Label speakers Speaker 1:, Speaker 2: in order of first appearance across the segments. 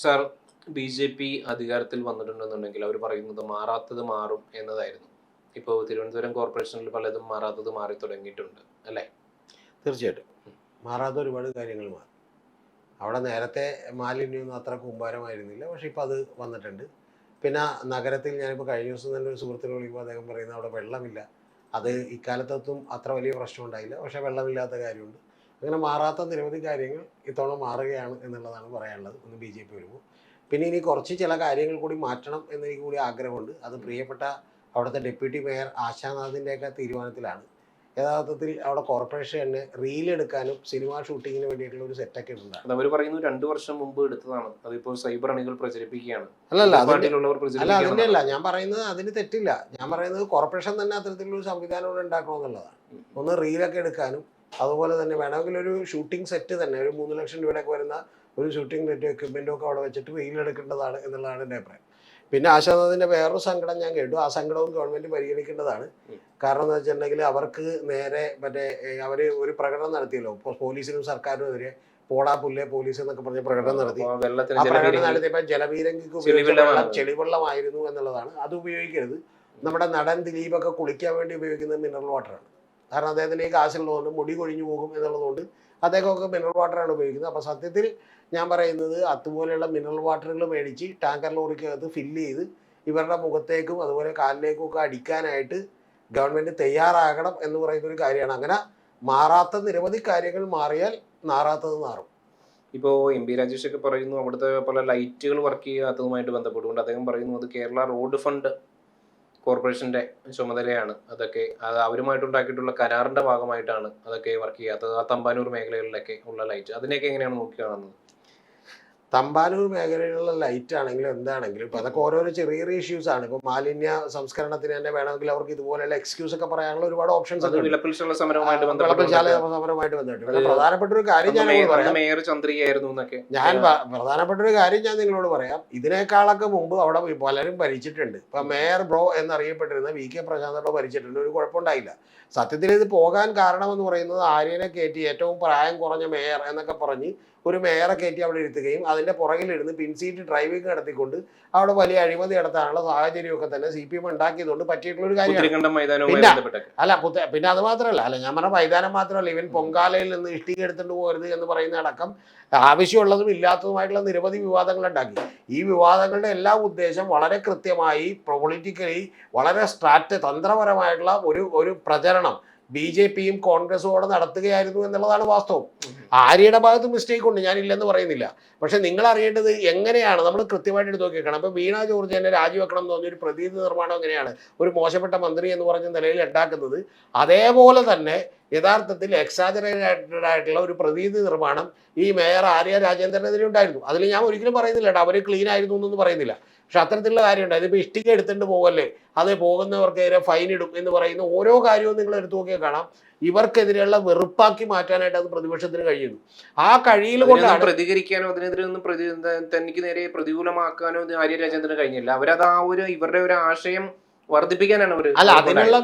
Speaker 1: Sir, BJP. അധികാരത്തിൽ വന്നിട്ടുണ്ടെന്നുണ്ടെങ്കിൽ അവർ പറയുന്നത് മാറാത്തത് മാറും എന്നതായിരുന്നു. ഇപ്പോൾ തിരുവനന്തപുരം കോർപ്പറേഷനിൽ പലതും മാറാത്തത് മാറി തുടങ്ങിയിട്ടുണ്ട് അല്ലേ?
Speaker 2: തീർച്ചയായിട്ടും മാറാത്ത ഒരുപാട് കാര്യങ്ങൾ മാറും. അവിടെ നേരത്തെ മാലിന്യമൊന്നും അത്ര കൂമ്പാരമായിരുന്നില്ല, പക്ഷേ ഇപ്പോൾ അത് വന്നിട്ടുണ്ട്. പിന്നെ നഗരത്തിൽ ഞാനിപ്പോൾ കഴിഞ്ഞ ദിവസം തന്നെ ഒരു സുഹൃത്തിനെ വിളിക്കുമ്പോൾ അദ്ദേഹം പറയുന്നത് അവിടെ വെള്ളമില്ല. അത് ഇക്കാലത്തൊന്നും അത്ര വലിയ പ്രശ്നം ഉണ്ടായില്ല, പക്ഷേ വെള്ളമില്ലാത്ത കാര്യമുണ്ട്. അങ്ങനെ മാറാത്ത നിരവധി കാര്യങ്ങൾ ഇത്തവണ മാറുകയാണ് എന്നുള്ളതാണ് പറയാനുള്ളത്. ഒന്ന് ബി.ജെ.പി. വരുമ്പോൾ പിന്നെ ഇനി കുറച്ച് ചില കാര്യങ്ങൾ കൂടി മാറ്റണം എന്നെനിക്ക് കൂടി ആഗ്രഹമുണ്ട്. അത് പ്രിയപ്പെട്ട അവിടുത്തെ ഡെപ്യൂട്ടി മേയർ ആശാനാഥിൻ്റെയൊക്കെ തീരുമാനത്തിലാണ്. യഥാർത്ഥത്തിൽ അവിടെ കോർപ്പറേഷൻ തന്നെ റീലെടുക്കാനും സിനിമ ഷൂട്ടിങ്ങിന് വേണ്ടിയിട്ടുള്ള ഒരു സെറ്റൊക്കെ ഉണ്ടാകും.
Speaker 1: അത് അവർ പറയുന്നു 2 വർഷം മുമ്പ് എടുത്തതാണ്. അതിപ്പോൾ സൈബർ അണികൾ പ്രചരിപ്പിക്കുകയാണ്.
Speaker 2: അല്ലല്ല
Speaker 1: പാർട്ടിയിലുള്ളവർ
Speaker 2: അല്ല അതിൻ്റെ അല്ല
Speaker 1: പ്രചരിപ്പിക്കുകയാണ്.
Speaker 2: ഞാൻ പറയുന്നത്, അതിന് തെറ്റില്ല. ഞാൻ പറയുന്നത് കോർപ്പറേഷൻ തന്നെ അത്തരത്തിലൊരു സംവിധാനം ഇവിടെ ഉണ്ടാക്കണമെന്നുള്ളതാണ്. ഒന്ന് റീലൊക്കെ എടുക്കാനും അതുപോലെ തന്നെ വേണമെങ്കിൽ ഒരു ഷൂട്ടിംഗ് സെറ്റ് തന്നെ ഒരു 3 ലക്ഷം രൂപയൊക്കെ വരുന്ന ഒരു ഷൂട്ടിംഗ് നെറ്റ് എക്യുപ്മെൻറ്റും ഒക്കെ അവിടെ വെച്ചിട്ട് റീലെടുക്കേണ്ടതാണ് എന്നുള്ളതാണ് എൻ്റെ അഭിപ്രായം. പിന്നെ ആശാനാഥിൻ്റെ വേറൊരു സങ്കടം ഞാൻ കേട്ടു. ആ സങ്കടവും ഗവൺമെൻറ് പരിഗണിക്കേണ്ടതാണ്. കാരണം എന്ന് വെച്ചിട്ടുണ്ടെങ്കിൽ അവർക്ക് നേരെ മറ്റേ അവർ ഒരു പ്രകടനം നടത്തിയല്ലോ, ഇപ്പോൾ പോലീസിനും സർക്കാരിനും എതിരെ പോടാ പുല്ലേ പോലീസ് എന്നൊക്കെ പറഞ്ഞ് പ്രകടനം നടത്തി.
Speaker 1: അപ്പോൾ വെള്ളത്തിന്
Speaker 2: ആ പ്രകടനം
Speaker 1: ജലപീരങ്കി
Speaker 2: നടത്തിയപ്പോൾ ജലപീരങ്കിക്ക്
Speaker 1: ചെളിവെള്ളമാണ്.
Speaker 2: ചെളിവെള്ളമായിരുന്നു എന്നുള്ളതാണ്. അത് ഉപയോഗിക്കരുത്. നമ്മുടെ നടൻ ദിലീപൊക്കെ കുളിക്കാൻ വേണ്ടി ഉപയോഗിക്കുന്നത് മിനറൽ വാട്ടറാണ്. കാരണം അദ്ദേഹത്തിന് ഈ കാശുള്ളതുകൊണ്ട് മുടി കൊഴിഞ്ഞു പോകും എന്നുള്ളതുകൊണ്ട് അദ്ദേഹമൊക്കെ മിനറൽ വാട്ടറാണ് ഉപയോഗിക്കുന്നത്. അപ്പോൾ സത്യത്തിൽ ഞാൻ പറയുന്നത് അതുപോലെയുള്ള മിനറൽ വാട്ടറുകൾ മേടിച്ച് ടാങ്കർ ലോറിക്കകത്ത് ഫില്ല് ചെയ്ത് ഇവരുടെ മുഖത്തേക്കും അതുപോലെ കാലിലേക്കും ഒക്കെ അടിക്കാനായിട്ട് ഗവൺമെൻറ് തയ്യാറാകണം എന്ന് പറയുന്ന ഒരു കാര്യമാണ്. അങ്ങനെ മാറാത്ത നിരവധി കാര്യങ്ങൾ മാറിയാൽ നാറാത്തത് മാറും.
Speaker 1: ഇപ്പോൾ എം.പി. രാജേഷ് ഒക്കെ പറയുന്നു അവിടുത്തെ പല ലൈറ്റുകൾ വർക്ക് ചെയ്യാത്തതുമായിട്ട് ബന്ധപ്പെട്ടുകൊണ്ട് അദ്ദേഹം പറയുന്നു അത് കേരള റോഡ് ഫണ്ട് കോർപ്പറേഷന്റെ ചുമതലയാണ്. അതൊക്കെ അത് അവരുമായിട്ടുണ്ടാക്കിയിട്ടുള്ള കരാറിന്റെ ഭാഗമായിട്ടാണ് അതൊക്കെ വർക്ക് ചെയ്യാത്തത്. ആ തമ്പാനൂർ മേഖലകളിലൊക്കെ ഉള്ള ലൈറ്റ് അതിനെയൊക്കെ എങ്ങനെയാണ് നോക്കി കാണുന്നത്?
Speaker 2: തമ്പാനൂർ മേഖലയിലുള്ള ലൈറ്റ് ആണെങ്കിലും എന്താണെങ്കിലും ഇപ്പം അതൊക്കെ ഓരോരോ ചെറിയ ചെറിയ ഇഷ്യൂസ് ആണ്. ഇപ്പോൾ മാലിന്യ സംസ്കരണത്തിന് തന്നെ വേണമെങ്കിൽ അവർക്ക് ഇതുപോലെയുള്ള എക്സ്ക്യൂസ് ഒക്കെ പറയാനുള്ള ഒരുപാട് ഓപ്ഷൻസ്
Speaker 1: അത്
Speaker 2: ഒക്കെ ഉണ്ട്.
Speaker 1: വിലപ്പിൽച്ചുള്ള സമരവുമായിട്ട്
Speaker 2: വിളപ്പിൽശാല
Speaker 1: ബന്ധപ്പെട്ട്
Speaker 2: സമരമായിട്ട് ബന്ധപ്പെട്ട് പിന്നെ പ്രധാനപ്പെട്ട ഒരു കാര്യം ഞാൻ നിങ്ങളോട് പറയാം.
Speaker 1: മേയർ ചന്ദ്രികയായിരുന്നു എന്നൊക്കെ
Speaker 2: പ്രധാനപ്പെട്ട ഒരു കാര്യം ഞാൻ നിങ്ങളോട് പറയാം. ഇതിനേക്കാളൊക്കെ മുമ്പ് അവിടെ പലരും ഭരിച്ചിട്ടുണ്ട്. ഇപ്പൊ മേയർ ബ്രോ എന്നറിയപ്പെട്ടിരുന്ന വി.കെ. പ്രശാന്തോ ഭരിച്ചിട്ടുണ്ട്, ഒരു കുഴപ്പമുണ്ടായില്ല. സത്യത്തിൽ ഇത് പോകാൻ കാരണമെന്ന് പറയുന്നത് ആര്യനെ കയറ്റി ഏറ്റവും പ്രായം കുറഞ്ഞ മേയർ എന്നൊക്കെ പറഞ്ഞ് ഒരു മേയറെ കയറ്റി അവിടെ ഇരുത്തുകയും അതിൻ്റെ പുറകിലിരുന്ന് പിൻസീറ്റ് ഡ്രൈവിംഗ് നടത്തിക്കൊണ്ട് അവിടെ വലിയ അഴിമതി നടത്താനുള്ള സാഹചര്യമൊക്കെ തന്നെ CPM ഉണ്ടാക്കിയതുകൊണ്ട് പറ്റിയിട്ടുള്ള ഒരു കാര്യമാണ്. പിന്നെ അത് മാത്രമല്ല, ഞാൻ പറഞ്ഞ മൈതാനം മാത്രമല്ല, ഇവൻ പൊങ്കാലയിൽ നിന്ന് ഇഷ്ടിക എടുത്തുകൊണ്ട് പോകരുത് എന്ന് പറയുന്ന അടക്കം ആവശ്യമുള്ളതും ഇല്ലാത്തതുമായിട്ടുള്ള നിരവധി വിവാദങ്ങൾ ഉണ്ടാക്കി. ഈ വിവാദങ്ങളുടെ എല്ലാ ഉദ്ദേശം വളരെ കൃത്യമായി പൊളിറ്റിക്കലി വളരെ തന്ത്രപരമായിട്ടുള്ള ഒരു പ്രചരണം ബി.ജെ.പിയും കോൺഗ്രസും നടത്തുകയായിരുന്നു എന്നുള്ളതാണ് വാസ്തവം. ആര്യയുടെ ഭാഗത്ത് മിസ്റ്റേക്ക് ഉണ്ട്, ഞാനില്ലെന്ന് പറയുന്നില്ല. പക്ഷെ നിങ്ങൾ അറിയേണ്ടത് എങ്ങനെയാണ് നമ്മൾ കൃത്യമായിട്ട് എടുത്ത് നോക്കിയേക്കണം. അപ്പോൾ വീണ ജോർജ് തന്നെ രാജിവെക്കണം എന്ന് പറഞ്ഞൊരു പ്രതീതി നിർമ്മാണം എങ്ങനെയാണ് ഒരു മോശപ്പെട്ട മന്ത്രി എന്ന് പറഞ്ഞ നിലയിൽ ഉണ്ടാക്കുന്നത്, അതേപോലെ തന്നെ യഥാർത്ഥത്തിൽ എക്സാജറേറ്റഡ് ആയിട്ടുള്ള ഒരു പ്രതീതി നിർമ്മാണം ഈ മേയർ ആര്യ രാജേന്ദ്രനെതിരെ ഉണ്ടായിരുന്നു. അതിൽ ഞാൻ ഒരിക്കലും പറയുന്നില്ല കേട്ടോ അവർ ക്ലീൻ ആയിരുന്നു എന്നൊന്നും പറയുന്നില്ല. പക്ഷെ അത്തരത്തിലുള്ള കാര്യമുണ്ട്. അതിപ്പോൾ ഇഷ്ടിക എടുത്തുകൊണ്ട് പോകല്ലേ, അത് പോകുന്നവർക്കെതിരെ ഫൈൻ ഇടും എന്ന് പറയുന്ന ഓരോ കാര്യവും നിങ്ങൾ എടുത്തു നോക്കിയാൽ കാണാം ഇവർക്കെതിരെയുള്ള വെറുപ്പാക്കി മാറ്റാനായിട്ട് അത് പ്രതിപക്ഷത്തിന് കഴിയുന്നു. ആ കഴിയിൽ കൊണ്ടാണ്
Speaker 1: പ്രതികരിക്കാനോ അതിനെതിരെ ഒന്നും തനിക്ക് നേരെ പ്രതികൂലമാക്കാനോ ആര്യ രാജേന്ദ്രന് കഴിഞ്ഞില്ല. അവരത് ആ ഒരു ഇവരുടെ ഒരു ആശയം വർദ്ധിപ്പിക്കാനാണ്
Speaker 2: അല്ല അതിനുള്ള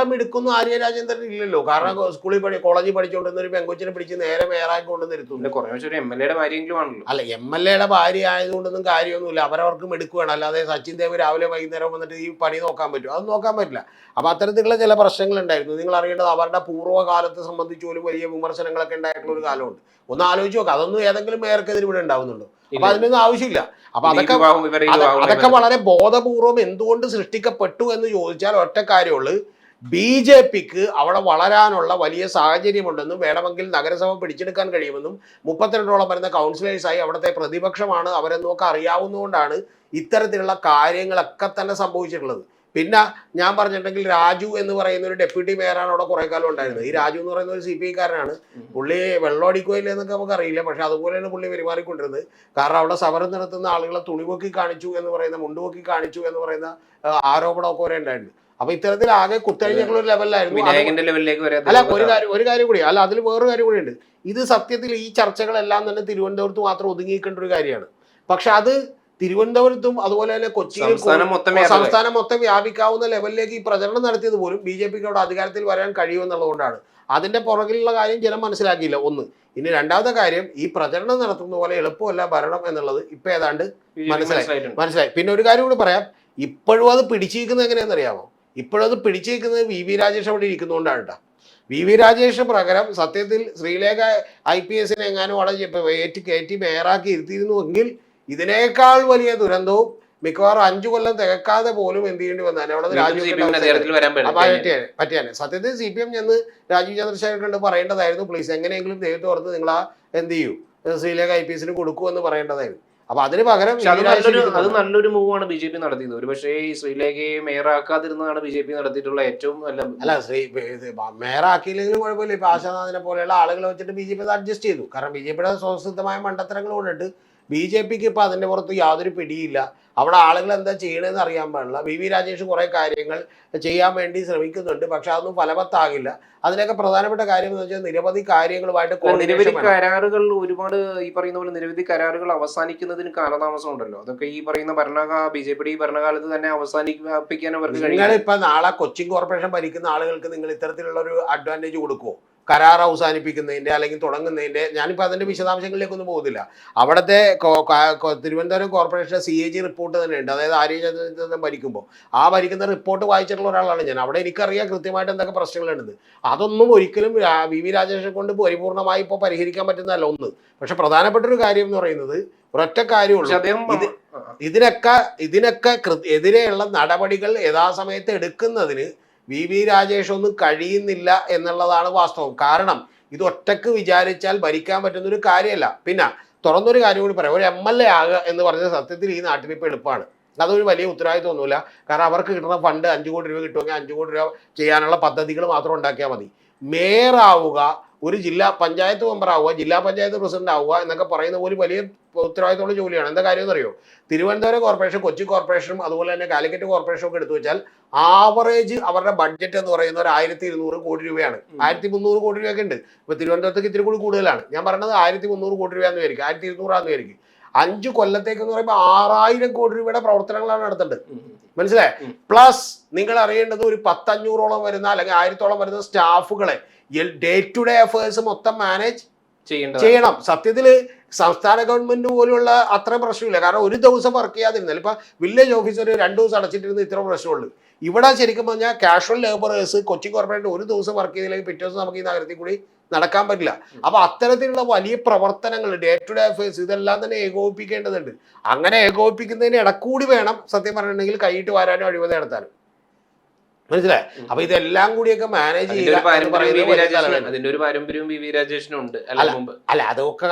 Speaker 2: മിടുക്കൊന്നും ആര്യ രാജേന്ദ്രൻ ഇല്ലല്ലോ. കാരണം സ്കൂളിൽ കോളേജിൽ പഠിച്ചുകൊണ്ടിരുന്ന ഒരു പെങ്കൊച്ചിനെ പിടിച്ച് നേരെ മേയറാക്കി കൊണ്ടുവന്നിരുത്തുന്നു.
Speaker 1: കുറേ MLA-യുടെ ഭാര്യയെങ്കിലും ആണല്ലോ.
Speaker 2: അല്ല MLA-യുടെ ഭാര്യ ആയതുകൊണ്ടൊന്നും കാര്യമൊന്നുമില്ല. അവരവർക്ക് മിടുക്കുവാണ്. അല്ലാതെ സച്ചിൻ ദേവ് രാവിലെ വൈകുന്നേരം വന്നിട്ട് ഈ പണി നോക്കാൻ പറ്റും? അത് നോക്കാൻ പറ്റില്ല. അപ്പൊ അത്തരത്തിലുള്ള ചില പ്രശ്നങ്ങൾ ഉണ്ടായിരുന്നു. നിങ്ങൾ അറിയേണ്ടത് അവരുടെ പൂർവ്വകാലത്തെ സംബന്ധിച്ച് പോലും വലിയ വിമർശനങ്ങളൊക്കെ ഉണ്ടായിട്ടുള്ള ഒരു കാലമുണ്ട്. ഒന്ന് ആലോചിച്ച് നോക്കാം. അതൊന്നും ഏതെങ്കിലും മേയർക്കെതിരെ ഇവിടെ ഉണ്ടാവുന്നുണ്ടോ? അപ്പൊ അതിനൊന്നും ആവശ്യമില്ല. അപ്പൊ അതൊക്കെ വളരെ ബോധപൂർവം എന്തുകൊണ്ട് സൃഷ്ടിക്കപ്പെട്ടു എന്ന് ചോദിച്ചാൽ ഒറ്റ കാര്യമുള്ളൂ, ബി.ജെ.പിക്ക് അവിടെ വളരാനുള്ള വലിയ സാഹചര്യമുണ്ടെന്നും വേണമെങ്കിൽ നഗരസഭ പിടിച്ചെടുക്കാൻ കഴിയുമെന്നും 32ഓളം വരുന്ന കൗൺസിലേഴ്സായി അവിടുത്തെ പ്രതിപക്ഷമാണ് അവരെന്നൊക്കെ അറിയാവുന്നതുകൊണ്ടാണ് ഇത്തരത്തിലുള്ള കാര്യങ്ങളൊക്കെ തന്നെ സംഭവിച്ചിട്ടുള്ളത്. പിന്നെ ഞാൻ പറഞ്ഞിട്ടുണ്ടെങ്കിൽ രാജു എന്ന് പറയുന്ന ഒരു ഡെപ്യൂട്ടി മേയറാണ് അവിടെ കുറേ കാലം ഉണ്ടായിരുന്നത്. ഈ രാജു എന്ന് പറയുന്ന ഒരു CPI-കാരനാണ്. പുള്ളി വെള്ളമടിക്കുകയില്ല എന്നൊക്കെ നമുക്കറിയില്ല, പക്ഷെ അതുപോലെയാണ് പുള്ളി പെരുമാറിക്കൊണ്ടിരുന്നത്. കാരണം അവിടെ സമരം നടത്തുന്ന ആളുകളെ തുണിപൊക്കി കാണിച്ചു എന്ന് പറയുന്ന, മുണ്ടുപൊക്കി കാണിച്ചു എന്ന് പറയുന്ന ആരോപണമൊക്കെ വരെ ഉണ്ടായിരുന്നു. അപ്പൊ ഇത്തരത്തിൽ ആകെ കുത്തഴിഞ്ഞുള്ള ഒരു ലെവലിലായിരുന്നു. അല്ല ഒരു കാര്യം കൂടി അല്ല, അതിൽ വേറൊരു കാര്യം കൂടി ഉണ്ട്. ഇത് സത്യത്തിൽ ഈ ചർച്ചകളെല്ലാം തന്നെ തിരുവനന്തപുരത്ത് മാത്രം ഒതുങ്ങിക്കേണ്ട ഒരു കാര്യമാണ്. പക്ഷെ അത് തിരുവനന്തപുരത്തും അതുപോലെ തന്നെ കൊച്ചിയിലും സംസ്ഥാനം മൊത്തം വ്യാപിക്കാവുന്ന ലെവലിലേക്ക് ഈ പ്രചരണം നടത്തിയത് പോലും BJPക്ക് അവിടെ അധികാരത്തിൽ വരാൻ കഴിയുമെന്നുള്ളതുകൊണ്ടാണ്. അതിന്റെ പുറകിലുള്ള കാര്യം ജനം മനസ്സിലാക്കിയില്ല. ഒന്ന്. ഇനി രണ്ടാമത്തെ കാര്യം, ഈ പ്രചരണം നടത്തുന്ന പോലെ എളുപ്പമല്ല ഭരണം എന്നുള്ളത് ഇപ്പൊ ഏതാണ്ട് മനസ്സിലായി. പിന്നെ ഒരു കാര്യം കൂടി പറയാം, ഇപ്പോഴും അത് പിടിച്ചിരിക്കുന്നത് എങ്ങനെയാണെന്നറിയാമോ? ഇപ്പോഴും അത് പിടിച്ചിരിക്കുന്നത് VV രാജേഷ് അവിടെ ഇരിക്കുന്നതുകൊണ്ടാണ് കേട്ടോ. VV രാജേഷ് പ്രകാരം സത്യത്തിൽ ശ്രീലേഖ IPS എങ്ങാനും അവിടെ കയറ്റി മേയറാക്കി ഇരുത്തിയിരുന്നുവെങ്കിൽ ഇതിനേക്കാൾ വലിയ ദുരന്തവും മിക്കവാറും 5 കൊല്ലം തികക്കാതെ പോലും എന്ത് ചെയ്യേണ്ടി വന്നാൽ അവിടെ പറ്റിയാണ്. സത്യത്തിൽ CPM ചെന്ന് രാജീവ് ചന്ദ്രശേഖർ കണ്ട് പറയേണ്ടതായിരുന്നു, പ്ലീസ് എങ്ങനെയെങ്കിലും ദൈവത്തെ ഓർത്ത് നിങ്ങൾ ആ എന്ത് ചെയ്യൂ ശ്രീലേഖ IPSന് കൊടുക്കൂ എന്ന് പറയേണ്ടതായിരുന്നു. അപ്പൊ അതിന് പകരം
Speaker 1: അത് നല്ലൊരു മൂവാണ് BJP നടത്തിയത്. ഒരു പക്ഷേ ഈ ശ്രീലേഖയെ മേയറാക്കാതിരുന്നതാണ് BJP നടത്തിയിട്ടുള്ള ഏറ്റവും
Speaker 2: അല്ല മേയറാക്കിയില്ലെങ്കിലും കുഴപ്പമില്ല. ഇപ്പൊ ആശാനാഥിനെ പോലെയുള്ള ആളുകളെ വെച്ചിട്ട് BJP അത് അഡ്ജസ്റ്റ് ചെയ്തു. കാരണം BJPയുടെ സ്വസിദ്ധമായ മണ്ടത്തരങ്ങൾ കൊണ്ടിട്ട് BJPക്ക് ഇപ്പൊ അതിന്റെ പുറത്ത് യാതൊരു പിടിയില്ല. അവിടെ ആളുകൾ എന്താ ചെയ്യണമെന്ന് അറിയാൻ പാടില്ല. VV രാജേഷ് കുറെ കാര്യങ്ങൾ ചെയ്യാൻ വേണ്ടി ശ്രമിക്കുന്നുണ്ട്, പക്ഷെ അതൊന്നും ഫലവത്താകില്ല. അതിനൊക്കെ പ്രധാനപ്പെട്ട കാര്യം എന്ന് വെച്ചാൽ നിരവധി കാര്യങ്ങളുമായിട്ട്
Speaker 1: നിരവധി കരാറുകൾ ഒരുപാട് ഈ പറയുന്ന പോലെ നിരവധി കരാറുകൾ അവസാനിക്കുന്നതിന് കാലതാമസം ഉണ്ടല്ലോ. അതൊക്കെ ഈ പറയുന്ന BJPയുടെ ഈ ഭരണകാലത്ത് തന്നെ അവസാനിപ്പിക്കാൻ അവർക്ക് കഴിയും.
Speaker 2: നിങ്ങളിപ്പോ നാളെ കൊച്ചിൻ കോർപ്പറേഷൻ ഭരിക്കുന്ന ആളുകൾക്ക് നിങ്ങൾ ഇത്തരത്തിലുള്ള ഒരു അഡ്വാൻറ്റേജ് കൊടുക്കുമോ? കരാർ അവസാനിപ്പിക്കുന്നതിന്റെ അല്ലെങ്കിൽ തുടങ്ങുന്നതിന്റെ? ഞാനിപ്പോൾ അതിന്റെ വിശദാംശങ്ങളിലേക്കൊന്നും പോകുന്നില്ല. അവിടുത്തെ തിരുവനന്തപുരം കോർപ്പറേഷൻ CAG റിപ്പോർട്ട് തന്നെ ഉണ്ട്. അതായത് ആര്യ ഭരിക്കുമ്പോൾ ആ ഭരിക്കുന്ന റിപ്പോർട്ട് വായിച്ചിട്ടുള്ള ഒരാളാണ് ഞാൻ. അവിടെ എനിക്കറിയാം കൃത്യമായിട്ട് എന്തൊക്കെ പ്രശ്നങ്ങളുണ്ടെന്ന്. അതൊന്നും ഒരിക്കലും VV രാജേഷിനെ കൊണ്ട് പരിപൂർണമായി ഇപ്പോൾ പരിഹരിക്കാൻ പറ്റുന്നതല്ല ഒന്ന്. പക്ഷെ പ്രധാനപ്പെട്ട ഒരു കാര്യം എന്ന് പറയുന്നത് ഒരൊറ്റ കാര്യമുള്ളൂ, ഇതിനൊക്കെ എതിരെയുള്ള നടപടികൾ യഥാസമയത്ത് എടുക്കുന്നതിന് VV രാജേഷ് ഒന്നും കഴിയുന്നില്ല എന്നുള്ളതാണ് വാസ്തവം. കാരണം ഇത് ഒറ്റക്ക് വിചാരിച്ചാൽ ഭരിക്കാൻ പറ്റുന്ന ഒരു കാര്യമല്ല. പിന്നെ തുറന്നൊരു കാര്യം കൂടി പറയാം, ഒരു MLA ആകുക എന്ന് പറഞ്ഞ സത്യത്തിൽ ഈ നാട്ടിൽ ഇപ്പോൾ എളുപ്പമാണ്. അതൊരു വലിയ ഉത്തരവാദിത്വമൊന്നുമില്ല. കാരണം അവർക്ക് കിട്ടുന്ന ഫണ്ട് 5 കോടി രൂപ കിട്ടുമെങ്കിൽ 5 കോടി രൂപ ചെയ്യാനുള്ള പദ്ധതികൾ മാത്രം ഉണ്ടാക്കിയാൽ മതി. മേയർ ആവുക, ഒരു ജില്ലാ പഞ്ചായത്ത് മെമ്പർ ആവുക, ജില്ലാ പഞ്ചായത്ത് പ്രസിഡന്റ് ആവുക എന്നൊക്കെ പറയുന്ന പോലെ വലിയ ഉത്തരവാദിത്തമുള്ള ജോലിയാണ്. എന്താ കാര്യം എന്നറിയോ? തിരുവനന്തപുരം കോർപ്പറേഷൻ, കൊച്ചി കോർപ്പറേഷനും അതുപോലെ തന്നെ കാലിക്കറ്റ് കോർപ്പറേഷനും ഒക്കെ എടുത്തു വെച്ചാൽ ആവറേജ് അവരുടെ ബഡ്ജറ്റ് എന്ന് പറയുന്നത് ഒരു 1200 കോടി രൂപയാണ്. 1300 കോടി രൂപയൊക്കെ ഉണ്ട്. ഇപ്പൊ തിരുവനന്തപുരത്തേക്ക് ഇത്തിരി കൂടി കൂടുതലാണ്. ഞാൻ പറഞ്ഞത് 1300 കോടി രൂപയാന്ന് വിചാരിക്കും, 1200 വിചാരിക്കും. 5 കൊല്ലത്തേക്ക് എന്ന് പറയുമ്പോൾ 6000 കോടി രൂപയുടെ പ്രവർത്തനങ്ങളാണ് നടത്തേണ്ടത്. മനസ്സിലായി? പ്ലസ് നിങ്ങൾ അറിയേണ്ടത് ഒരു 10-500ഓളം വരുന്ന അല്ലെങ്കിൽ 1000ഓളം വരുന്ന സ്റ്റാഫുകളെ ഡേ ടു ഡേ അഫയേഴ്സ് മൊത്തം മാനേജ് ചെയ്യണം. സത്യത്തിൽ സംസ്ഥാന ഗവൺമെന്റ് പോലുള്ള അത്ര പ്രശ്നമില്ല. കാരണം ഒരു ദിവസം വർക്ക് ചെയ്യാതിരുന്നാൽ ഇപ്പൊ വില്ലേജ് ഓഫീസർ 2 ദിവസം അടച്ചിട്ടിരുന്ന ഇത്ര പ്രശ്നമുള്ളൂ. ഇവിടെ ശരിക്കും പറഞ്ഞാൽ കാഷ്വൽ ലേബറേഴ്സ് കൊച്ചി കോർപ്പറേഷൻ ഒരു ദിവസം വർക്ക് ചെയ്തില്ലെങ്കിൽ പിറ്റേ ദിവസം നമുക്ക് ഈ നഗരത്തിൽ കൂടി നടക്കാൻ പറ്റില്ല. അപ്പൊ അത്തരത്തിലുള്ള വലിയ പ്രവർത്തനങ്ങൾ ഡേ ടു ഡേ അഫയേഴ്സ് ഇതെല്ലാം തന്നെ ഏകോപിപ്പിക്കേണ്ടതുണ്ട്. അങ്ങനെ ഏകോപിപ്പിക്കുന്നതിന് ഇടക്കൂടി വേണം സത്യം പറഞ്ഞിട്ടുണ്ടെങ്കിൽ കൈയിട്ട് വരാനും അഴിമതി നടത്താനും. മനസ്സിലായി? അപ്പൊ ഇതെല്ലാം കൂടിയൊക്കെ മാനേജ് ചെയ്യുക.
Speaker 1: അതിന്റെ ഒരു പാരമ്പര്യവും VV രാജേഷിനുണ്ട്.
Speaker 2: അല്ല അതൊക്കെ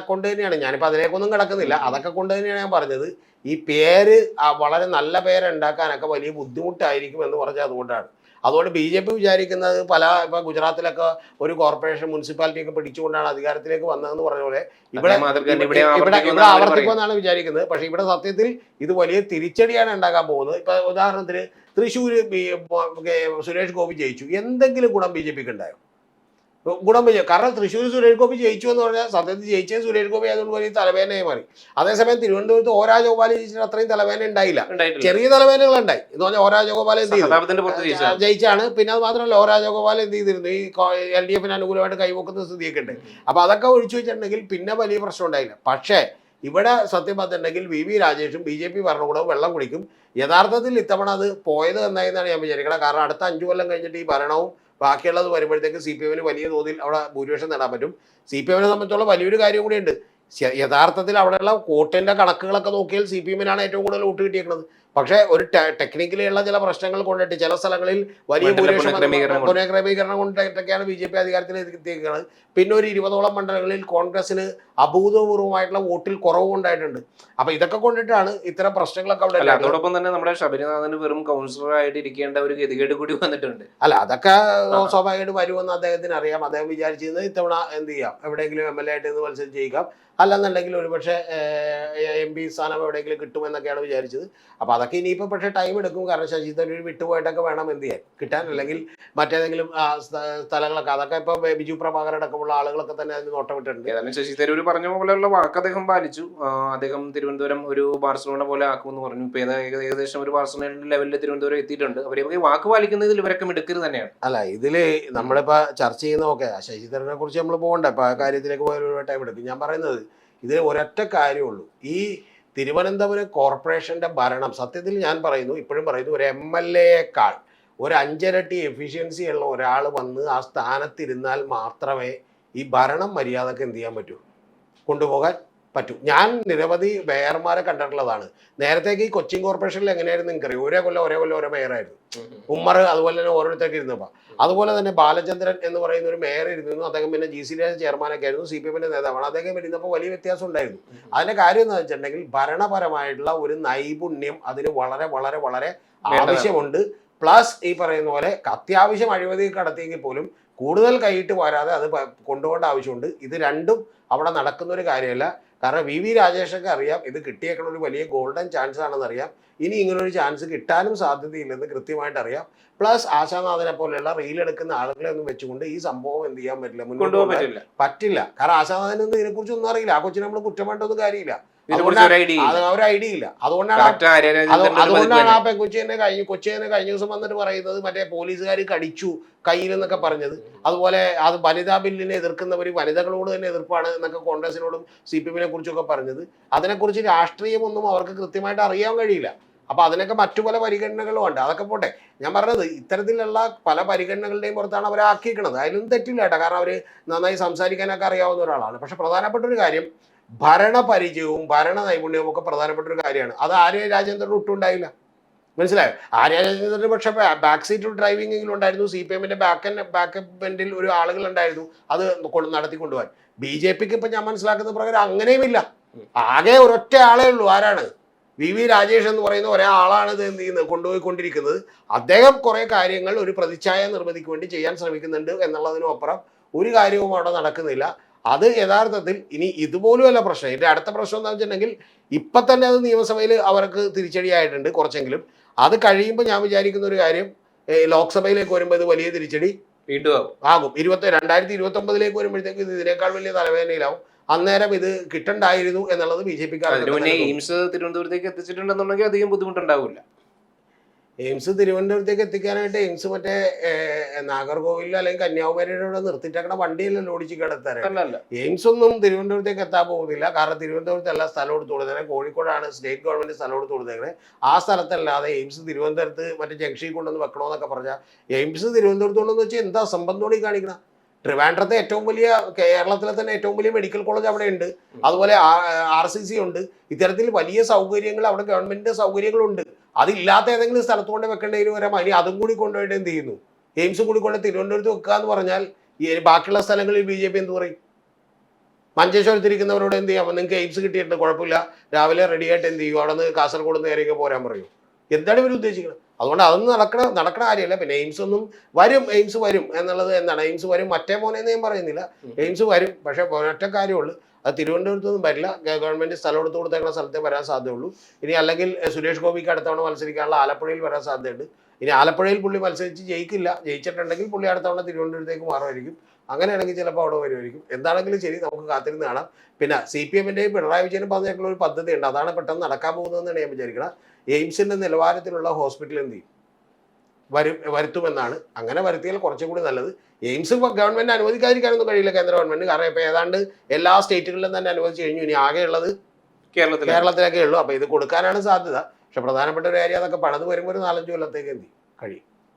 Speaker 2: കൊണ്ട് തന്നെയാണ്, ഞാനിപ്പോ അതിലേക്കൊന്നും കിടക്കുന്നില്ല. അതൊക്കെ കൊണ്ട് തന്നെയാണ് ഞാൻ പറഞ്ഞത്. ഈ പേര് വളരെ നല്ല പേരുണ്ടാക്കാനൊക്കെ വലിയ ബുദ്ധിമുട്ടായിരിക്കും എന്ന് പറഞ്ഞാൽ അതുകൊണ്ടാണ്. അതുകൊണ്ട് BJP വിചാരിക്കുന്നത് ഇപ്പൊ ഗുജറാത്തിലൊക്കെ ഒരു കോർപ്പറേഷൻ മുനിസിപ്പാലിറ്റി ഒക്കെ പിടിച്ചുകൊണ്ടാണ് അധികാരത്തിലേക്ക് വന്നതെന്ന് പറഞ്ഞ പോലെ ഇവിടെ ആവർത്തിക്കുമെന്നാണ് വിചാരിക്കുന്നത്. പക്ഷെ ഇവിടെ സത്യത്തിൽ ഇത് വലിയ തിരിച്ചടിയാണ് ഉണ്ടാക്കാൻ പോകുന്നത്. ഇപ്പൊ ഉദാഹരണത്തിന് തൃശ്ശൂർ സുരേഷ് ഗോപി ജയിച്ചു, എന്തെങ്കിലും ഗുണം BJPക്ക് ഉണ്ടായോ? ഗുണം കാരണം തൃശ്ശൂർ സുരേഷ് ഗോപി ജയിച്ചു എന്ന് പറഞ്ഞാൽ സത്യത്തിൽ ജയിച്ചത് സുരേഷ് ഗോപി ആയതുകൊണ്ട് വലിയ തലവേദനയായി മാറി. അതേസമയം തിരുവനന്തപുരത്ത് ഓ രാജഗോപാൽ ജയിച്ചിട്ട് അത്രയും തലവേദന ഉണ്ടായില്ല, ചെറിയ തലവേദനകൾ ഉണ്ടായി. എന്ന് പറഞ്ഞാൽ ഓ രാജഗോപാൽ എന്ത് ചെയ്തു ജയിച്ചാണ്. പിന്നെ അത് മാത്രമല്ല ഓ രാജഗോപാൽ എന്ത് ചെയ്തിരുന്നു, ഈ LDFന് അനുകൂലമായിട്ട് കൈവക്കുന്ന സ്ഥിതിയൊക്കെ ഉണ്ട്. അപ്പൊ അതൊക്കെ ഒഴിച്ചു വെച്ചിട്ടുണ്ടെങ്കിൽ പിന്നെ വലിയ പ്രശ്നം ഉണ്ടായില്ല. പക്ഷേ ഇവിടെ സത്യം പറഞ്ഞിട്ടുണ്ടെങ്കിൽ VV രാജേഷും BJP ഭരണകൂടവും വെള്ളം കുടിക്കും. യഥാർത്ഥത്തിൽ ഇത്തവണ അത് പോയത് എന്നാണ് ഞാൻ വിചാരിക്കുന്നത്. കാരണം അടുത്ത 5 കൊല്ലം കഴിഞ്ഞിട്ട് ഈ ഭരണവും ബാക്കിയുള്ളത് വരുമ്പോഴത്തേക്ക് CPMന് വലിയ തോതിൽ അവിടെ ഭൂരിപക്ഷം നേടാൻ പറ്റും. CPMനെ സംബന്ധിച്ചുള്ള വലിയൊരു കാര്യം കൂടിയുണ്ട്. യഥാർത്ഥത്തിൽ അവിടെയുള്ള വോട്ടിന്റെ കണക്കുകളൊക്കെ നോക്കിയാൽ CPMനാണ് ഏറ്റവും കൂടുതൽ വോട്ട് കിട്ടിയിരിക്കുന്നത്. പക്ഷേ ഒരു ടെക്നിക്കലിയുള്ള ചില പ്രശ്നങ്ങൾ കൊണ്ടിട്ട് ചില സ്ഥലങ്ങളിൽ വലിയ പുനഃക്രമീകരണം കൊണ്ടിട്ടൊക്കെയാണ് BJP അധികാരത്തിൽ എത്തിയിരിക്കുന്നത്. പിന്നെ ഒരു 20ഓളം മണ്ഡലങ്ങളിൽ കോൺഗ്രസിന് അഭൂതപൂർവമായിട്ടുള്ള വോട്ടിൽ കുറവ് ഉണ്ടായിട്ടുണ്ട്. അപ്പൊ ഇതൊക്കെ കൊണ്ടിട്ടാണ് ഇത്തരം പ്രശ്നങ്ങളൊക്കെ അവിടെ.
Speaker 1: അതോടൊപ്പം തന്നെ നമ്മുടെ ശബരിനാഥന് വെറും കൗൺസിലർ ആയിട്ട് ഇരിക്കേണ്ട ഒരു ഗതികേട് കൂടി വന്നിട്ടുണ്ട്.
Speaker 2: അല്ല അതൊക്കെ സ്വാഭാവികമായിട്ട് വരുമെന്ന് അദ്ദേഹത്തിന് അറിയാം. അദ്ദേഹം വിചാരിച്ചിരുന്നത് ഇത്തവണ എന്ത് ചെയ്യാം, എവിടെയെങ്കിലും MLA ആയിട്ട് മത്സരം ചെയ്യിക്കാം, അല്ലെന്നുണ്ടെങ്കിൽ ഒരുപക്ഷെ MP സ്ഥാനം എവിടെയെങ്കിലും കിട്ടുമെന്നൊക്കെയാണ് വിചാരിച്ചത്. അപ്പൊ അതൊക്കെ ഇനിയിപ്പോൾ പക്ഷേ ടൈം എടുക്കും. കാരണം ശശി തരൂർ വിട്ടുപോയിട്ടൊക്കെ വേണം എന്ത് ചെയ്യാൻ കിട്ടാൻ, അല്ലെങ്കിൽ മറ്റേതെങ്കിലും സ്ഥലങ്ങളൊക്കെ അതൊക്കെ ഇപ്പോൾ ബിജു പ്രഭാകർ അടക്കമുള്ള ആളുകളൊക്കെ തന്നെ അതിന് നോട്ടമിട്ടിട്ടുണ്ട്.
Speaker 1: ഏതായാലും ശശി തരൂർ പറഞ്ഞ പോലെയുള്ള വാക്ക് അദ്ദേഹം പാലിച്ചു. അദ്ദേഹം തിരുവനന്തപുരം ഒരു ബാർസലോണ പോലെ ആക്കുമെന്ന് പറഞ്ഞു. ഇപ്പൊ ഏകദേശം ഒരു ബാർസലോണ ലെവലിൽ തിരുവനന്തപുരം എത്തിയിട്ടുണ്ട്. അവരെ വാക്ക് പാലിക്കുന്നതിൽ ഇവരൊക്കെ മിടുക്കര് തന്നെയാണ്.
Speaker 2: അല്ല, ഇതില് നമ്മളിപ്പോ ചർച്ച ചെയ്യുന്നതൊക്കെ ശശി തരൂരിനെ കുറിച്ച് നമ്മൾ പോകണ്ട, ഇപ്പൊ ആ കാര്യത്തിലേക്ക് പോയ ടൈം എടുക്കും. ഞാൻ പറയുന്നത് ഇതിൽ ഒരൊറ്റ കാര്യമുള്ളൂ. ഈ തിരുവനന്തപുരം കോർപ്പറേഷന്റെ ഭരണം സത്യത്തിൽ ഞാൻ പറയുന്നു, ഇപ്പോഴും പറയുന്നു, ഒരു MLA-യേക്കാൾ ഒരു 5 ഇരട്ടി എഫിഷ്യൻസി ഉള്ള ഒരാൾ വന്ന് ആ സ്ഥാനത്തിരുന്നാൽ മാത്രമേ ഈ ഭരണം മര്യാദക്ക് എന്ത് ചെയ്യാൻ പറ്റൂ, കൊണ്ടുപോകാൻ പറ്റൂ. ഞാൻ നിരവധി മേയർമാരെ കണ്ടിട്ടുള്ളതാണ്. നേരത്തേക്ക് ഈ കൊച്ചിൻ കോർപ്പറേഷനിൽ എങ്ങനെയായിരുന്നു നിങ്ങൾക്കറിയാം, ഒരേ കൊല്ലം ഓരോ മേയറായിരുന്നു. ഉമ്മർ അതുപോലെ തന്നെ ഓരോരുത്തർക്ക് ഇരുന്നപ്പോൾ, അതുപോലെ തന്നെ ബാലചന്ദ്രൻ എന്ന് പറയുന്ന ഒരു മേയർ ഇരുന്നു. അദ്ദേഹം പിന്നെ GCD ചെയർമാനൊക്കെ ആയിരുന്നു, CPM-ന്റെ നേതാവാണ്. അദ്ദേഹം ഇരുന്നപ്പോൾ വലിയ വ്യത്യാസം ഉണ്ടായിരുന്നു. അതിന്റെ കാര്യം എന്ന് വെച്ചിട്ടുണ്ടെങ്കിൽ ഭരണപരമായിട്ടുള്ള ഒരു നൈപുണ്യം അതിന് വളരെ വളരെ വളരെ ആവശ്യമുണ്ട്. പ്ലസ് ഈ പറയുന്ന പോലെ അത്യാവശ്യം അഴിമതി നടത്തിയെങ്കിൽ പോലും കൂടുതൽ കൈയിട്ട് വരാതെ അത് കൊണ്ടുപോകേണ്ട ആവശ്യമുണ്ട്. ഇത് രണ്ടും അവിടെ നടക്കുന്ന ഒരു കാര്യമല്ല. കാരണം VV രാജേഷൊക്കെ അറിയാം ഇത് കിട്ടിയേക്കണ ഒരു വലിയ ഗോൾഡൻ ചാൻസ് ആണെന്ന് അറിയാം. ഇനി ഇങ്ങനൊരു ചാൻസ് കിട്ടാനും സാധ്യതയില്ലെന്ന് കൃത്യമായിട്ട് അറിയാം. പ്ലസ് ആശാനാഥനെ പോലെയുള്ള റീലെടുക്കുന്ന ആളുകളെ ഒന്നും വെച്ചുകൊണ്ട് ഈ സംഭവം എന്ത് ചെയ്യാൻ പറ്റില്ല, മുന്നോട്ട് പറ്റില്ല. കാരണം ആശാനാഥനൊന്നും ഇതിനെക്കുറിച്ച് ഒന്നും അറിയില്ല. ആ കൊച്ചിനെ നമ്മൾ കുറ്റമായിട്ടൊന്നും കാര്യമില്ല, ഒരു ഐഡിയ ഇല്ല. അതുകൊണ്ടാണ് ആ പെൺകൊച്ചി തന്നെ കഴിഞ്ഞ ദിവസം വന്നിട്ട് പറയുന്നത് മറ്റേ പോലീസുകാർ കടിച്ചു കയ്യിൽ എന്നൊക്കെ പറഞ്ഞത്. അതുപോലെ അത് വനിതാ ബില്ലിനെ എതിർക്കുന്നവർ വനിതകളോട് തന്നെ എതിർപ്പാണ് എന്നൊക്കെ കോൺഗ്രസിനോടും CPM-നെ കുറിച്ചൊക്കെ പറഞ്ഞത്. അതിനെക്കുറിച്ച് രാഷ്ട്രീയമൊന്നും അവർക്ക് കൃത്യമായിട്ട് അറിയാൻ കഴിയില്ല. അപ്പൊ അതിനൊക്കെ മറ്റു പല പരിഗണനകളും ഉണ്ട്. അതൊക്കെ പോട്ടെ, ഞാൻ പറഞ്ഞത് ഇത്തരത്തിലുള്ള പല പരിഗണനകളുടെയും പുറത്താണ് അവരെ ആക്കിയിരിക്കുന്നത്. അതിലൊന്നും തെറ്റില്ല കേട്ടോ, കാരണം അവർ നന്നായി സംസാരിക്കാനൊക്കെ അറിയാവുന്ന ഒരാളാണ്. പക്ഷെ പ്രധാനപ്പെട്ട ഒരു കാര്യം ഭരണപരിചയവും ഭരണ നൈപുണ്യവും ഒക്കെ പ്രധാനപ്പെട്ട ഒരു കാര്യമാണ്. അത് ആര്യ രാജേന്ദ്രൻ ഒട്ടുണ്ടായില്ല, മനസ്സിലായോ? ആര്യ രാജേന്ദ്രന് പക്ഷെ ബാക്ക് സീറ്റ് ഡ്രൈവിംഗിലും ഉണ്ടായിരുന്നു. CPM-ന്റെ ബാക്കപ്പ് ബെൻഡിൽ ഒരു ആളുകൾ ഉണ്ടായിരുന്നു അത് നടത്തിക്കൊണ്ടുപോകാൻ. BJP-ക്ക് ഇപ്പൊ ഞാൻ മനസ്സിലാക്കുന്ന പ്രകാരം അങ്ങനെയുമില്ല. ആകെ ഒരൊറ്റ ആളേ ഉള്ളൂ. ആരാണ്? VV രാജേഷ് എന്ന് പറയുന്ന ഒരാളാണ് ഇത് എന്ത് ചെയ്യുന്നത്, കൊണ്ടുപോയിക്കൊണ്ടിരിക്കുന്നത്. അദ്ദേഹം കുറെ കാര്യങ്ങൾ ഒരു പ്രതിച്ഛായ നിർമ്മിതിക്ക് വേണ്ടി ചെയ്യാൻ ശ്രമിക്കുന്നുണ്ട് എന്നുള്ളതിനും അപ്പുറം ഒരു കാര്യവും അവിടെ നടക്കുന്നില്ല. അത് യഥാർത്ഥത്തിൽ ഇനി ഇതുപോലുമല്ല പ്രശ്നം. ഇതിന്റെ അടുത്ത പ്രശ്നം എന്താ വെച്ചിട്ടുണ്ടെങ്കിൽ ഇപ്പൊ തന്നെ അത് നിയമസഭയിൽ അവർക്ക് തിരിച്ചടിയായിട്ടുണ്ട് കുറച്ചെങ്കിലും. അത് കഴിയുമ്പോൾ ഞാൻ വിചാരിക്കുന്ന ഒരു കാര്യം, ലോക്സഭയിലേക്ക് വരുമ്പോൾ ഇത് വലിയ തിരിച്ചടി
Speaker 1: വീണ്ടും
Speaker 2: ആകും. 2029 വരുമ്പോഴത്തേക്ക് ഇത് ഇതിനേക്കാൾ വലിയ തലവേദനയിലാവും. അന്നേരം ഇത് കിട്ടണ്ടായിരുന്നു എന്നുള്ളത് BJP-ക്കാർക്ക്.
Speaker 1: തിരുവനന്തപുരത്തേക്ക് എത്തിച്ചിട്ടുണ്ടെന്നുണ്ടെങ്കിൽ അധികം ബുദ്ധിമുട്ടുണ്ടാവില്ല.
Speaker 2: എയിംസ് തിരുവനന്തപുരത്തേക്ക് എത്തിക്കാനായിട്ട് എയിംസ് മറ്റേ നാഗർകോവിലിൽ അല്ലെങ്കിൽ കന്യാകുമാരിയുടെ നിർത്തിയിട്ടേക്കണ വണ്ടിയല്ലല്ലോ ഓടിച്ച് കിടത്താനായിട്ട്. എയിംസ് ഒന്നും തിരുവനന്തപുരത്തേക്ക് എത്താൻ പോകുന്നില്ല. കാരണം തിരുവനന്തപുരത്ത് എല്ലാ സ്ഥലം എടുത്ത് കൊടുത്തേക്കണേ, കോഴിക്കോടാണ് സ്റ്റേറ്റ് ഗവൺമെന്റ് സ്ഥലം എടുത്ത് കൊടുത്തേക്കണേ. ആ സ്ഥലത്തല്ലാതെ എയിംസ് തിരുവനന്തപുരത്ത് മറ്റേ ജംഗ്ഷനിൽ കൊണ്ടുവന്ന് വെക്കണമെന്നൊക്കെ പറഞ്ഞാൽ എയിംസ് തിരുവനന്തപുരത്ത് കൊണ്ടെന്ന് വെച്ചാൽ എന്താ സംബന്ധോടി കാണിക്കണം? ട്രിവാൻഡ്രത്തെ ഏറ്റവും വലിയ, കേരളത്തിലെ തന്നെ ഏറ്റവും വലിയ മെഡിക്കൽ കോളേജ് അവിടെ ഉണ്ട്. അതുപോലെ RCC ഉണ്ട്. ഇത്തരത്തിൽ വലിയ സൗകര്യങ്ങൾ അവിടെ ഗവൺമെന്റിന്റെ സൗകര്യങ്ങളുണ്ട്. അതില്ലാത്ത ഏതെങ്കിലും സ്ഥലത്ത് കൊണ്ട് വെക്കേണ്ടതിന് വരാം. ഇനി അതും കൂടി കൊണ്ടുപോയിട്ട് എന്ത് ചെയ്യുന്നു, എയിംസും കൂടി കൊണ്ട് തിരുവനന്തപുരത്ത് വെക്കുക എന്ന് പറഞ്ഞാൽ ഈ ബാക്കിയുള്ള സ്ഥലങ്ങളിൽ BJP എന്ത് പറയും? മഞ്ചേശ്വരത്തിരിക്കുന്നവരോട് എന്ത് ചെയ്യാം, നിങ്ങൾക്ക് എയിംസ് കിട്ടിയിട്ടുണ്ട് കുഴപ്പമില്ല, രാവിലെ റെഡിയായിട്ട് എന്ത് ചെയ്യും, അവിടെ നിന്ന് കാസർഗോഡ് നിന്ന് നേരെ പോരാൻ പറയും. എന്താണ് ഇവർ ഉദ്ദേശിക്കുന്നത്? അതുകൊണ്ട് അതൊന്നും നടക്കണ കാര്യമല്ല. പിന്നെ എയിംസ് വരും എന്നുള്ളത് എന്താണ്, എയിംസ് വരും മറ്റേ മോനെന്ന് ഞാൻ പറയുന്നില്ല, എയിംസ് വരും. പക്ഷേ ഒറ്റ കാര്യമുള്ളൂ, അത് തിരുവനന്തപുരത്തൊന്നും വരില്ല. ഗവൺമെന്റ് സ്ഥലം എടുത്ത് കൊടുത്തേക്കുന്ന സ്ഥലത്തേ വരാൻ സാധ്യതയുള്ളൂ. ഇനി അല്ലെങ്കിൽ സുരേഷ് ഗോപിക്ക് അടുത്തവണ മത്സരിക്കാനുള്ള ആലപ്പുഴയിൽ വരാൻ സാധ്യതയുണ്ട്. ഇനി ആലപ്പുഴയിൽ പുള്ളി മത്സരിച്ച് ജയിക്കില്ല, ജയിച്ചിട്ടുണ്ടെങ്കിൽ പുള്ളി അടുത്തവണ തിരുവനന്തപുരത്തേക്ക് മാറുമായിരിക്കും. അങ്ങനെയാണെങ്കിൽ ചിലപ്പോൾ അവിടെ വരുമായിരിക്കും. എന്താണെങ്കിലും ശരി, നമുക്ക് കാത്തിരുന്ന് കാണാം. പിന്നെ CPM-ന്റെയും പിണറായി വിജയനും പറഞ്ഞിട്ടുള്ള ഒരു പദ്ധതി ഉണ്ട്, അതാണ് പെട്ടെന്ന് നടക്കാൻ പോകുന്നതെന്നാണ് ഞാൻ വിചാരിക്കണം. എയിംസിന്റെ നിലവാരത്തിലുള്ള ഹോസ്പിറ്റൽ എന്ത് ചെയ്യും, വരുത്തുമെന്നാണ്. അങ്ങനെ വരുത്തിയാൽ കുറച്ചും കൂടി നല്ലത്. എയിംസ് ഗവൺമെന്റ് അനുവദിക്കാതിരിക്കാനൊന്നും കഴിയില്ല കേന്ദ്ര ഗവൺമെന്റ്. കാരണം ഇപ്പൊ ഏതാണ്ട് എല്ലാ സ്റ്റേറ്റുകളിലും തന്നെ അനുവദിച്ചു കഴിഞ്ഞു. ഇനി ആകെയുള്ളത് കേരളത്തിലൊക്കെ ഉള്ളൂ. അപ്പൊ ഇത് കൊടുക്കാനാണ് സാധ്യത. പക്ഷെ പ്രധാനപ്പെട്ട ഒരു കാര്യം, അതൊക്കെ പണിത് വരുമ്പോൾ ഒരു 4-5 കൊല്ലത്തേക്ക് എന്ത് ചെയ്യും കഴിയും.